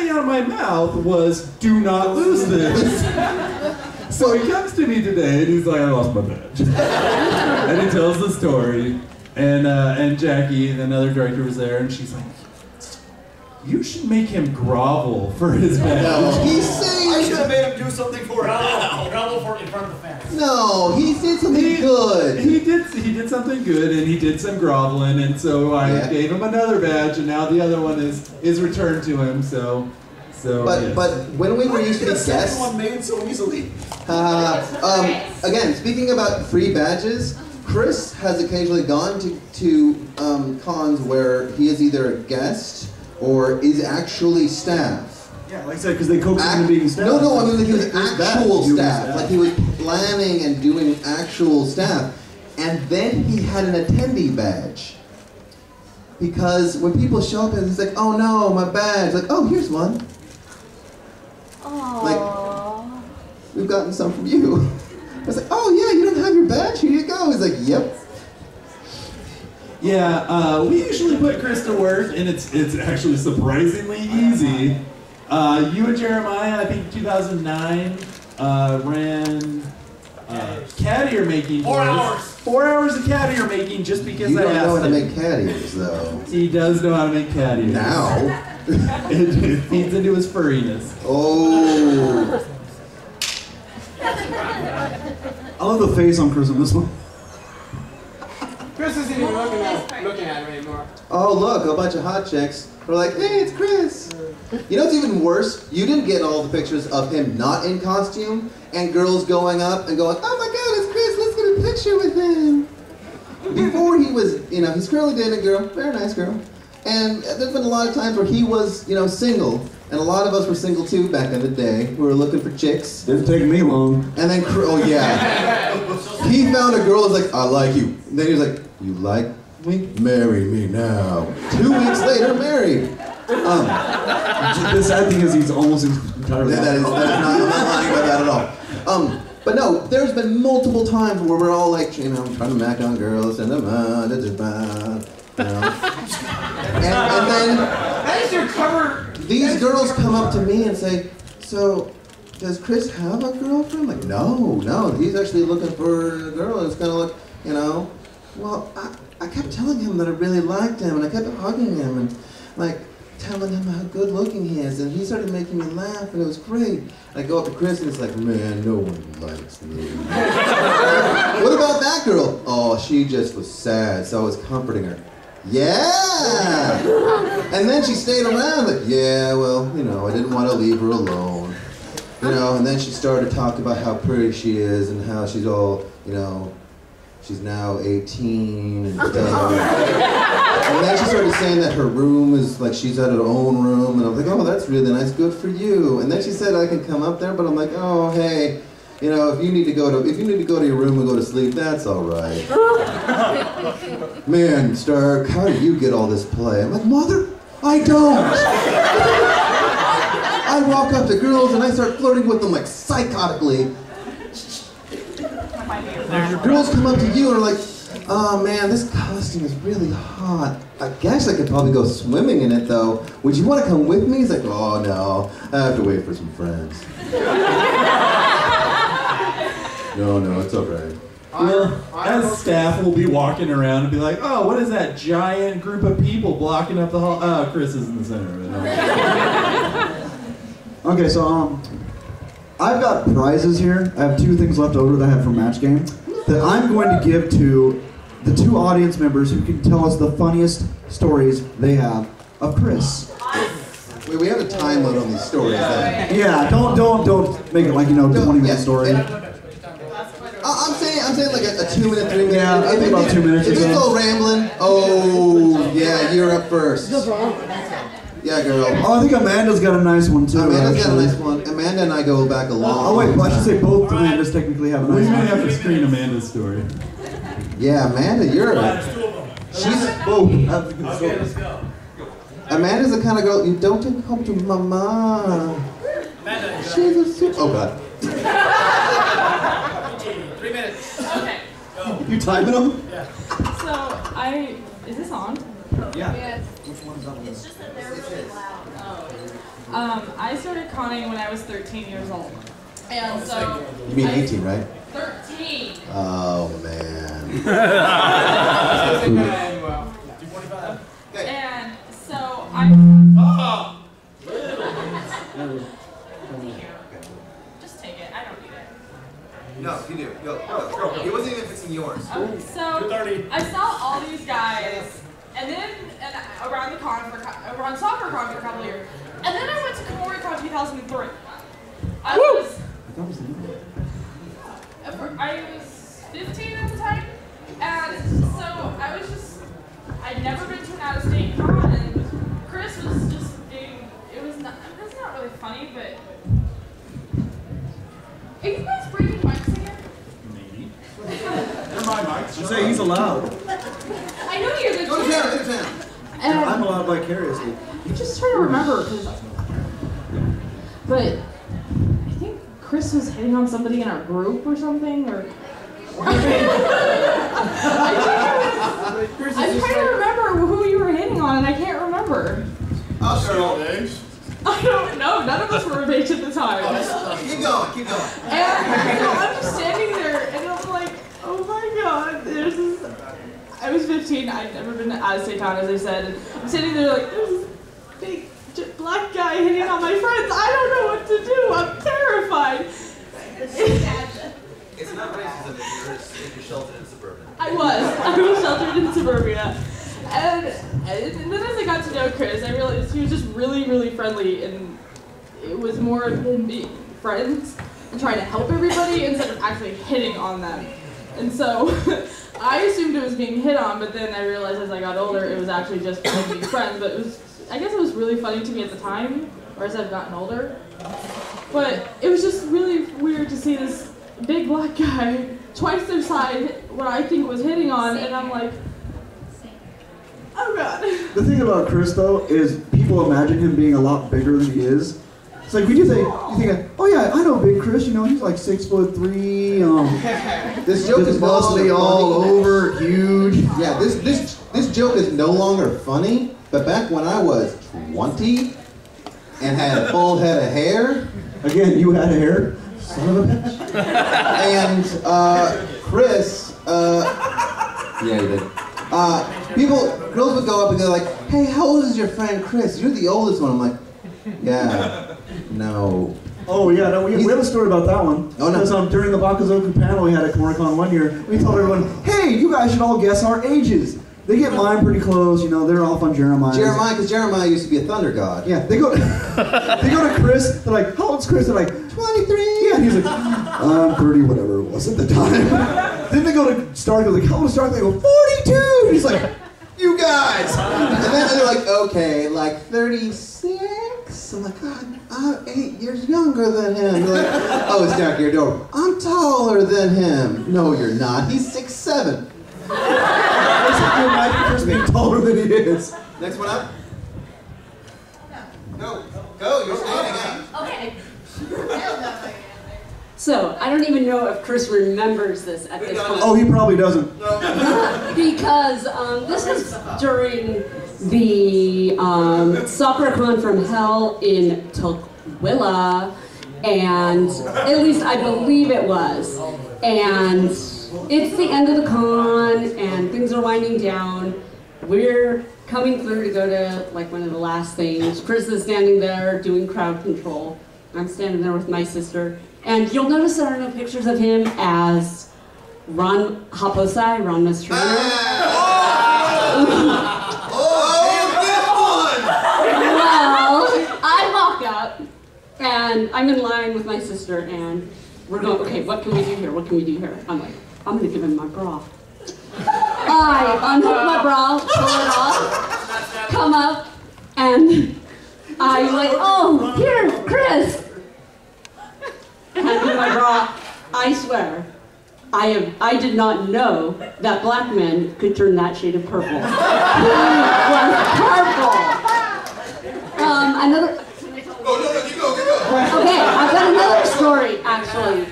coming out of my mouth was, do not lose this. So he comes to me today and he's like, I lost my badge. And he tells the story. And Jackie, another director, was there, and she's like, you should make him grovel for his badge. No, he's saying I should have made him do something for it. Grovel for in front of the fans. No, he did something good. He did something good, and he did some groveling, and so I gave him another badge, and now the other one is returned to him. So. But yes. but when we were used to be The guests, second one made so easily. again, speaking about free badges, Chris has occasionally gone to cons where he is either a guest or is actually staff. Yeah, like I said, because they coax him into being staff. No, I mean like he was actual staff. Like he was planning and doing actual staff. And then he had an attendee badge. Because when people show up and it's like, oh no, my badge. Like, oh, here's one. Aww. Like, we've gotten some from you. I was like, oh yeah, you don't have your badge? Here you go. He's like, yep. Yeah, we usually put Chris to work, and it's actually surprisingly easy. You and Jeremiah, I think in 2009, ran cat ear making. 4 hours. 4 hours of cat ear making just because You I don't asked know how to him. make cat ears, though. He does know how to make cat ears. Now. It feeds into his furriness. Oh. I love the face on Chris on this one. Chris isn't even looking at him anymore. Oh, look, a bunch of hot chicks. We're like, hey, it's Chris. You know what's even worse? You didn't get all the pictures of him not in costume and girls going up and going, oh my God, it's Chris, let's get a picture with him. Before he was, he's currently dating a girl, very nice girl. And there's been a lot of times where he was, single. And a lot of us were single too back in the day. We were looking for chicks. Didn't take me long. And then, oh yeah. He found a girl who was like, I like you. And then he was like, you like me? Marry me now. 2 weeks later, married. The sad thing is he's almost entirely That is not, I'm not lying about that at all. But no, there's been multiple times where we're all like, trying to mac on girls and and then That is your cover. these girls come up to me and say, so, does Chris have a girlfriend? Like, no, he's actually looking for a girl. It's kind of like, well, I kept telling him that I really liked him, and I kept hugging him, and like telling him how good looking he is, and he started making me laugh, and it was great. And I go up to Chris, and it's like, man, no one likes me. What about that girl? Oh, she just was sad, so I was comforting her. Yeah! And then she stayed around, like, yeah, well, I didn't want to leave her alone. And then she started talking about how pretty she is and how she's all, she's now 18 and stuff. And then she started saying that her room is like she's at her own room, and I was like, oh, that's really nice, good for you. And then she said I can come up there, but I'm like, oh, hey, if you need to go to your room and go to sleep, that's all right. Man, Stark, how do you get all this play? I'm like, mother, I don't. I walk up to girls and I start flirting with them like psychotically. Girls come up to you and are like, oh man, this costume is really hot. I guess I could probably go swimming in it though. Would you want to come with me? He's like, oh no, I have to wait for some friends. No, it's alright. Well, as staff, we'll be walking around and be like, oh, what is that giant group of people blocking up the hall? Oh, Chris is in the center of it. Okay, so I've got prizes here. I have 2 things left over that I have from Match Game that I'm going to give to the 2 audience members who can tell us the funniest stories they have of Chris. Wait, we have a time limit on these stories. Yeah, don't make it like 20-minute story. I'm saying like a 2-minute, 3-minute. Yeah, I think about 2 minutes. If it's all rambling, oh yeah, you're up first. Yeah, girl. Oh, I think Amanda's got a nice one too. Amanda's got a nice one. Amanda and I go back a long. Oh wait, well, I should say both Amandas technically have a We nice might one. have to screen Amanda's story. Yeah, Amanda, you're. She's both. Okay, let's go. Amanda's the kind of girl you don't take home to mama. Amanda, She's a super. Oh god. 3 minutes. Okay. Go. You timing them? Yeah. Is this on? Yeah. Yes. Which one's on? It's just that they're really loud. Oh. I started conning when I was 13 years old. And so... You mean 18, right? 13! Oh, man. And so I'm... Just take it. I don't need it. No, you do. Go. It wasn't even fixing yours. So I saw all these guys, and then around soccer con for a couple of years, and then I went to Kumoricon 2003. I was 15 at the time, and so I'd never been to an out-of-state con, and Chris was just being, it's not really funny, but are you guys breaking mics again? Maybe. They're my mics. You say he's allowed. I know you're the Go to town, go to town. And I'm allowed vicariously. I'm just trying to remember, but I think Chris was hitting on somebody in our group or something, or I'm trying to remember who you were hitting on, and I can't remember. I'll show. I don't know. None of us were of age at the time. Keep going, keep going. And I'm just standing there, and I'm like, oh my god, there's this. I was 15. I'd never been to out-of-state con, as I said, and I'm sitting there like, there's this big black guy hitting on my friends. I don't know what to do. I'm terrified. It's not racism if you're sheltered in suburbia. I was sheltered in suburbia. And then as I got to know Chris, I realized he was just really, really friendly, and it was more of him being friends and trying to help everybody instead of actually hitting on them. And so I assumed it was being hit on, but then I realized as I got older it was actually just being friends. But I guess it was really funny to me at the time, or as I've gotten older. But it was just really weird to see this big black guy twice their size, what I think was hitting on, and I'm like, oh god. The thing about Chris, though, is people imagine him being a lot bigger than he is. It's like, you think, oh yeah, I know Big Chris, you know, he's like 6'3", This joke is mostly all over, huge. Yeah, this joke is no longer funny, but back when I was 20 and had a full head of hair. Again, you had hair? Son of a bitch. And Chris, yeah, he did. Girls would go up and they're like, hey, how old is your friend Chris? You're the oldest one. I'm like, yeah, no. Oh yeah, no, we have a story about that one. Oh no. Because during the Bakuzoku panel we had at Kumoricon one year, we told everyone, hey, you guys should all guess our ages. They get mine pretty close, you know, they're off on Jeremiah. Because Jeremiah used to be a thunder god. Yeah, they go to Chris, they're like, how old's Chris? They're like, 23. Yeah, and he's like, I'm 30, whatever it was at the time. Then they go to Stark, they're like, how old is Stark? They go, 42. And he's like, you guys. And then they're like, okay, like 36? I'm like, God, I'm 8 years younger than him. They're like, oh, it's Stark, you're adorable. I'm taller than him. No, you're not. He's 6'7". You imagine Chris being taller than he is. Next one up. Go, you're standing up. Okay. So, I don't even know if Chris remembers this at this point. Oh, he probably doesn't. Because this was during the SoccerCon from Hell in Tukwila, and at least I believe it was. And it's the end of the con, and things are winding down. We're coming through to go to like one of the last things. Chris is standing there doing crowd control. I'm standing there with my sister. And you'll notice there are no pictures of him as Ron Haposai, Ranma's trainer. Well, I walk up, and I'm in line with my sister, and we're going, okay, what can we do here? What can we do here? I'm like, I'm going to give him my bra. I unhook my bra, pull it off, come up, and I'm like, oh, here, Chris. Hand me my bra. I swear, I did not know that black men could turn that shade of purple. He was purple. Another. Oh, no, you go. Okay, I've got another story, actually.